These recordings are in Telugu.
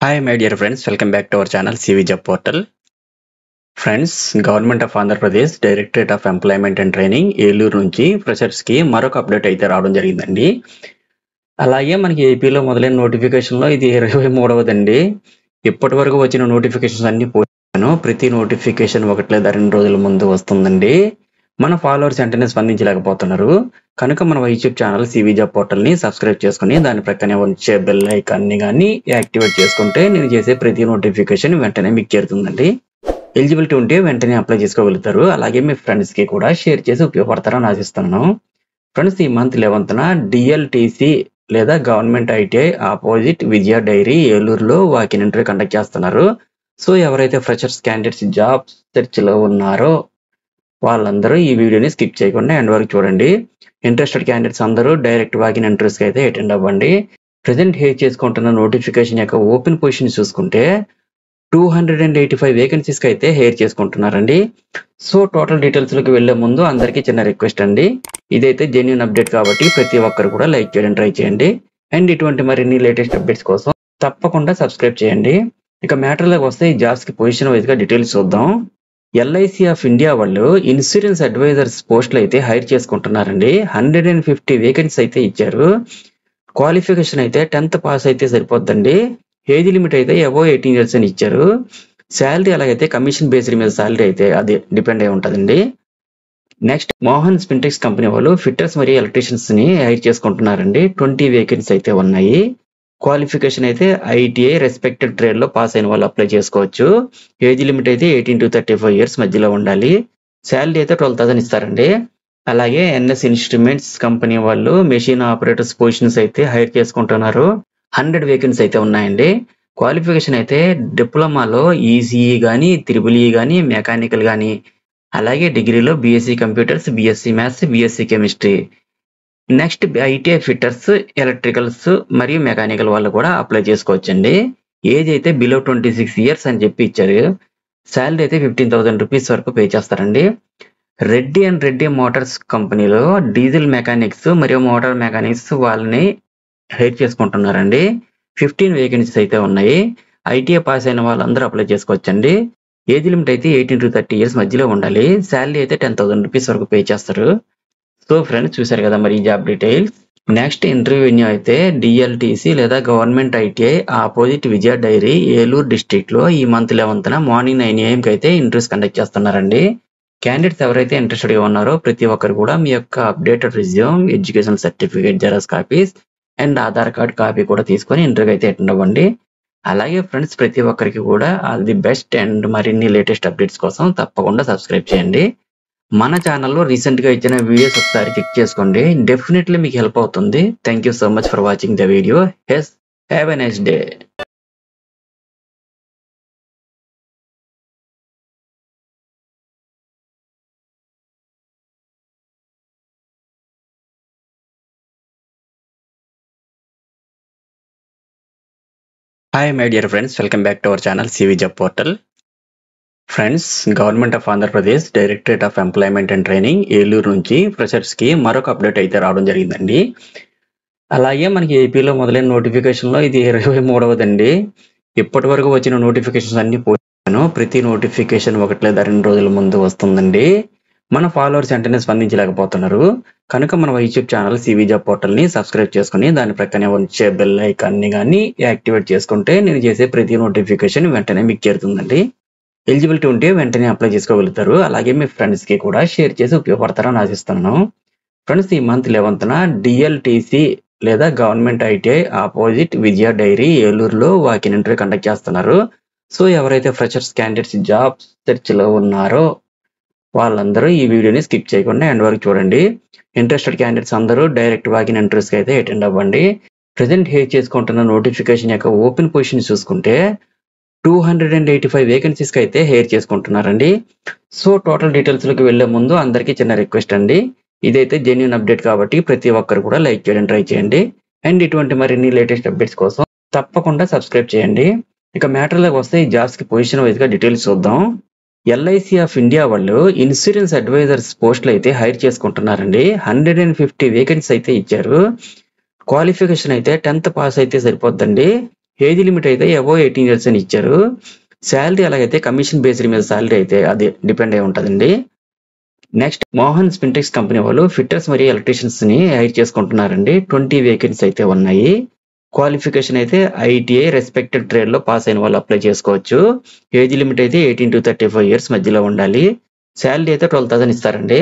Hi my dear friends, welcome back to our channel CV Job Portal. Friends, Government of Andhra Pradesh Directorate of Employment and Training Eluru నుంచి ఫ్రెషర్స్ కి మరొక అప్డేట్ అయితే రావడం జరిగిందండి. అలాగే మనకి ఏపీలో మొదలైన నోటిఫికేషన్ లో ఇది 23వదండి. ఇప్పటి వరకు వచ్చిన నోటిఫికేషన్స్ అన్ని పోయాను. ప్రతి నోటిఫికేషన్ ఒకటి లేదా 2 రోజుల ముందు వస్తుందండి. మన ఫాలోవర్స్ వెంటనే స్పందించలేకపోతున్నారు. కనుక మన YouTube channel CV job portal ని సబ్స్క్రైబ్ చేసుకుని దాని ప్రక్కనే వచ్చే బెల్ ఐకాన్ ని గానీ యాక్టివేట్ చేసుకుంటే నేను చేసే ప్రతి నోటిఫికేషన్ వెంటనే మీకు చేరుతుందండి. ఎలిజిబిలిటీ ఉంటే వెంటనే అప్లై చేసుకోగలుగుతారు. అలాగే మీ ఫ్రెండ్స్ కి కూడా షేర్ చేసి ఉపయోగపడతారని ఆశిస్తున్నాను. ఫ్రెండ్స్, ఈ మంత్ 11న DLTC లేదా గవర్నమెంట్ ITI ఆపోజిట్ విజయ డైరీ ఏలూరులో వాకిన్ ఇంటర్వ్యూ కండక్ట్ చేస్తున్నారు. సో ఎవరైతే ఫ్రెషర్స్ క్యాండిడేట్స్ జాబ్ సెర్చ్ లో ఉన్నారో వాళ్ళందరూ ఈ వీడియోని స్కిప్ చేయకుండా ఎండ్ వరకు చూడండి. ఇంట్రెస్టెడ్ క్యాండిడేట్స్ అందరూ డైరెక్ట్ వాకిన్ ఇంటర్వ్యూస్ కి అయితే అటెండ్ అవ్వండి. ప్రెసెంట్ హెయిర్ చేసుకుంటున్న నోటిఫికేషన్ యొక్క ఓపెన్ పొజిషన్ చూసుకుంటే 285 వేకెన్సీస్ కి అయితే హెయిర్ చేసుకుంటున్నారండి. సో టోటల్ డీటెయిల్స్ లోకి వెళ్లే ముందు అందరికీ చిన్న రిక్వెస్ట్ అండి. ఇదైతే జెన్యూన్ అప్డేట్ కాబట్టి ప్రతి ఒక్కరు కూడా లైక్ చేయడం ట్రై చేయండి. అండ్ ఇటువంటి మరిన్ని లేటెస్ట్ అప్డేట్స్ కోసం తప్పకుండా సబ్స్క్రైబ్ చేయండి. ఇక మ్యాటర్ లోకి వస్తే ఈ జాబ్స్ కి పొజిషన్ వైజ్ గా డీటెయిల్స్ చూద్దాం. LIC ఆఫ్ ఇండియా వాళ్ళు ఇన్సూరెన్స్ అడ్వైజర్స్ పోస్టులు అయితే హైర్ చేసుకుంటున్నారండి. 150 వేకెన్సీస్ అయితే ఇచ్చారు. క్వాలిఫికేషన్ అయితే 10th పాస్ అయితే సరిపోద్దండి. ఏజ్ లిమిట్ అయితే అబోవ్ 18 years అని ఇచ్చారు. శాలరీ అలాగైతే కమిషన్ బేస్డ్ మీద శాలరీ అయితే అది డిపెండ్ అయి ఉంటుందండి. నెక్స్ట్, మోహన్ స్పిన్టెక్స్ కంపెనీ వాళ్ళు ఫిట్టర్స్ మరియు ఎలక్ట్రీషియన్స్ ని హైర్ చేసుకుంటున్నారండి. 20 వేకెన్సీస్ అయితే ఉన్నాయి. క్వాలిఫికేషన్ అయితే ITI రెస్పెక్టెడ్ ట్రేడ్ లో పాస్ అయిన వాళ్ళు అప్లై చేసుకోవచ్చు. ఏజ్ లిమిట్ అయితే 18 to 35 years మధ్యలో ఉండాలి. శాలరీ అయితే 12,000 ఇస్తారండి. అలాగే NS ఇన్స్ట్రుమెంట్స్ కంపెనీ వాళ్ళు మెషిన్ ఆపరేటర్స్ పొజిషన్స్ అయితే హైర్ చేసుకుంటున్నారు. 100 వేకెన్సీస్ అయితే ఉన్నాయండి. క్వాలిఫికేషన్ అయితే డిప్లొమాలో ECE గానీ, EEE గానీ, మెకానికల్ గానీ, అలాగే డిగ్రీలో BSc computers, BSc maths, BSc chemistry. Next, ITI fitters, electricals మరియు మెకానికల్ వాళ్ళు కూడా అప్లై చేసుకోవచ్చండి. ఏజ్ అయితే బిలో 26 years అని చెప్పి ఇచ్చారు. శాలరీ అయితే 15,000 రూపీస్ వరకు పే చేస్తారండి. రెడ్డి అండ్ రెడ్డి మోటార్స్ కంపెనీలో డీజిల్ మెకానిక్స్ మరియు మోటార్ మెకానిక్స్ వాళ్ళని హైర్ చేసుకుంటున్నారండి. 15 వేకెన్సీస్ అయితే ఉన్నాయి. ITI పాస్ అయిన వాళ్ళందరూ అప్లై చేసుకోవచ్చండి. ఏజ్ లిమిట్ అయితే 18 to 30 years మధ్యలో ఉండాలి. శాలరీ అయితే 10,000 రూపీస్ వరకు పే చేస్తారు. సో ఫ్రెండ్స్, చూసారు కదా మరి ఈ job details. Next interview venue అయితే DLTC లేదా గవర్నమెంట్ ITI ఆపోజిట్ విజయ డైరీ ఏలూరు డిస్ట్రిక్ట్ లో ఈ మంత్ 11న మార్నింగ్ 9 AM కి అయితే ఇంటర్వ్యూస్ కండక్ట్ చేస్తున్నారండి. క్యాండిడేట్స్ ఎవరైతే ఇంట్రెస్టెడ్ గా ఉన్నారో ప్రతి ఒక్కరు కూడా మీ యొక్క updated resume, education certificate xerox copies and Aadhaar card copy కూడా తీసుకొని ఇంటర్వ్యూ అయితే అటెండ్ అవ్వండి. అలాగే ఫ్రెండ్స్, ప్రతి ఒక్కరికి కూడా ఆల్ ది బెస్ట్ అండ్ మరిన్ని లేటెస్ట్ అప్డేట్స్ కోసం తప్పకుండా సబ్స్క్రైబ్ చేయండి. మన ఛానల్లో రీసెంట్ గా ఇచ్చిన వీడియోస్ ఒకసారి చెక్ చేసుకోండి. డెఫినెట్లీ మీకు హెల్ప్ అవుతుంది. Thank you so much for watching the video. Yes, have a nice day. Hi my dear friends, welcome back to our channel CV job portal. Friends, government of Andhra Pradesh directorate of employment and training Eluru నుంచి ఫ్రెషర్స్ కి మరొక అప్డేట్ అయితే రావడం జరిగిందండి. అలాగే మనకి ఏపీలో మొదలైన నోటిఫికేషన్ లో ఇది 23వదండి. ఇప్పటి వరకు వచ్చిన నోటిఫికేషన్స్ అన్ని పోయాను. ప్రతి నోటిఫికేషన్ ఒకటి లేదా 2 రోజుల ముందు వస్తుందండి. మన ఫాలోవర్స్ వెంటనే స్పందించలేకపోతున్నారు. కనుక మన YouTube channel CV job portal ని సబ్స్క్రైబ్ చేసుకుని దాని ప్రక్కనే వచ్చే బెల్ ఐకాన్ ని గానీ యాక్టివేట్ చేసుకుంటే నేను చేసే ప్రతి నోటిఫికేషన్ వెంటనే మీకు చేరుతుందండి. ఎలిజిబిలిటీ ఉంటే వెంటనే అప్లై చేసుకోగలుగుతారు. అలాగే మీ ఫ్రెండ్స్ కి కూడా షేర్ చేసి ఉపయోగపడతారని ఆశిస్తున్నాను. ఫ్రెండ్స్, ఈ మంత్ 11న DLTC లేదా గవర్నమెంట్ ITI ఆపోజిట్ విజయ డైరీ ఏలూరులో వాకిన్ ఇంటర్వ్యూ కండక్ట్ చేస్తున్నారు. సో ఎవరైతే ఫ్రెషర్స్ క్యాండిడేట్స్ జాబ్ సెర్చ్ లో ఉన్నారో వాళ్ళందరూ ఈ వీడియోని స్కిప్ చేయకుండా ఎండ్ వరకు చూడండి. ఇంట్రెస్టెడ్ క్యాండిడేట్స్ అందరూ డైరెక్ట్ వాకిన్ ఇంటర్వ్యూస్ కి అయితే అటెండ్ అవ్వండి. ప్రెసెంట్ హెయిర్ చేసుకుంటున్న నోటిఫికేషన్ యొక్క ఓపెన్ పొజిషన్ చూసుకుంటే 285 వేకెన్సీస్ కి అయితే హెయిర్ చేసుకుంటున్నారండి. సో టోటల్ డీటెయిల్స్ లోకి వెళ్లే ముందు అందరికీ చిన్న రిక్వెస్ట్ అండి. ఇదైతే జెన్యూన్ అప్డేట్ కాబట్టి ప్రతి ఒక్కరు కూడా లైక్ చేయడం ట్రై చేయండి. అండ్ ఇటువంటి మరిన్ని లేటెస్ట్ అప్డేట్స్ కోసం తప్పకుండా సబ్స్క్రైబ్ చేయండి. ఇక మ్యాటర్ లోకి వస్తే ఈ జాబ్స్ కి పొజిషన్ వైజ్ గా డీటెయిల్స్ చూద్దాం. LIC ఆఫ్ ఇండియా వాళ్ళు ఇన్సూరెన్స్ అడ్వైజర్స్ పోస్టులు అయితే హైర్ చేసుకుంటున్నారండి. 150 వేకెన్సీస్ అయితే ఇచ్చారు. క్వాలిఫికేషన్ అయితే 10th పాస్ అయితే సరిపోద్దండి. ఏజ్ లిమిట్ అయితే అబోవ్ 18 ఇయర్స్ అని ఇచ్చారు. శాలరీ ఎలాగైతే కమిషన్ బేస్డ్ మీద శాలరీ అయితే అది డిపెండ్ అయి ఉంటుందండి. నెక్స్ట్ మోహన్ స్పింటెక్స్ కంపెనీ వాళ్ళు ఫిట్టర్స్ మరియు ఎలక్ట్రీషియన్స్ ని హైర్ చేసుకుంటున్నారండి. 20 వేకెన్సీస్ అయితే ఉన్నాయి. క్వాలిఫికేషన్ అయితే ఐటీఐ రెస్పెక్టెడ్ ట్రేడ్ లో పాస్ అయిన వాళ్ళు అప్లై చేసుకోవచ్చు. ఏజ్ లిమిట్ అయితే 18 to 35 ఇయర్స్ మధ్యలో ఉండాలి. శాలరీ అయితే 12,000 ఇస్తారండి.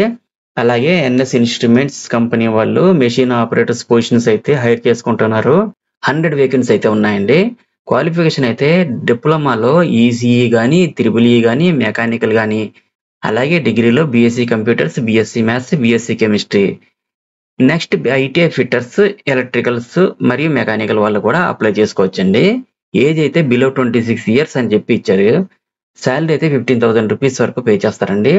అలాగే ఎన్ఎస్ ఇన్స్ట్రుమెంట్స్ కంపెనీ వాళ్ళు మెషిన్ ఆపరేటర్స్ పొజిషన్స్ అయితే హైర్ చేసుకుంటున్నారు. 100 వేకెన్సీ అయితే ఉన్నాయండి. క్వాలిఫికేషన్ అయితే డిప్లొమాలో ఈసీఈ కానీ, త్రిబుల్ ఈ కానీ, మెకానికల్ కానీ, అలాగే డిగ్రీలో BSc computers, BSc maths, BSc chemistry. Next ITI fitters, electricals మరియు మెకానికల్ వాళ్ళు కూడా అప్లై చేసుకోవచ్చండి. ఏజ్ అయితే బిలో 26 ఇయర్స్ అని చెప్పి ఇచ్చారు. శాలరీ అయితే 15,000 రూపీస్ వరకు పే చేస్తారండి.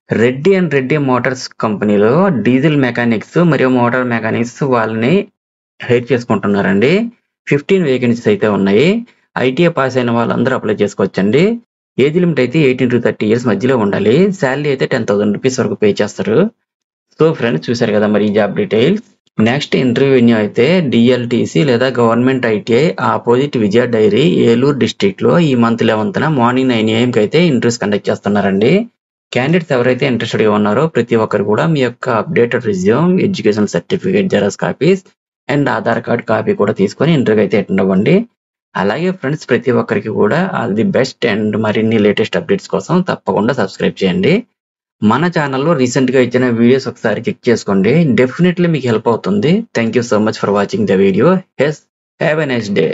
రెడ్డి అండ్ రెడ్డి మోటార్స్ కంపెనీలో డీజిల్ మెకానిక్స్ మరియు మోటార్ మెకానిక్స్ వాళ్ళని హైర్ చేసుకుంటున్నారండి. 15 వేకెన్సీస్ అయితే ఉన్నాయి. ఐటీఐ పాస్ అయిన వాళ్ళందరూ అప్లై చేసుకోవచ్చండి. ఏజ్ లిమిట్ అయితే 18 to 30 ఇయర్స్ మధ్యలో ఉండాలి. శాలరీ అయితే 10,000 రూపీస్ వరకు పే చేస్తారు. సో ఫ్రెండ్స్ చూసారు కదా మరి ఈ job details. Next interview venue అయితే డిఎల్టీసీ లేదా గవర్నమెంట్ ఐటీఐ ఆపోజిట్ విజయ డైరీ, ఏలూరు డిస్ట్రిక్ట్ లో ఈ మంత్ 11th మార్నింగ్ 9 AM కి అయితే ఇంటర్వ్యూస్ కండక్ట్ చేస్తున్నారండి. క్యాండిడేట్స్ ఎవరైతే ఇంట్రెస్టెడ్ గా ఉన్నారో ప్రతి ఒక్కరు కూడా మీ యొక్క updated resume, education certificate xerox copies and Aadhaar card copy కూడా తీసుకొని ఇంటర్వ్యూ అయితే అటెండ్ అవ్వండి. అలాగే ఫ్రెండ్స్ ప్రతి ఒక్కరికి కూడా ఆల్ ది బెస్ట్ అండ్ మరిన్ని లేటెస్ట్ అప్డేట్స్ కోసం తప్పకుండా సబ్స్క్రైబ్ చేయండి. మన ఛానల్లో రీసెంట్ గా ఇచ్చిన వీడియోస్ ఒకసారి చెక్ చేసుకోండి. డెఫినెట్లీ మీకు హెల్ప్ అవుతుంది. Thank you so much for watching the video. Have a nice day.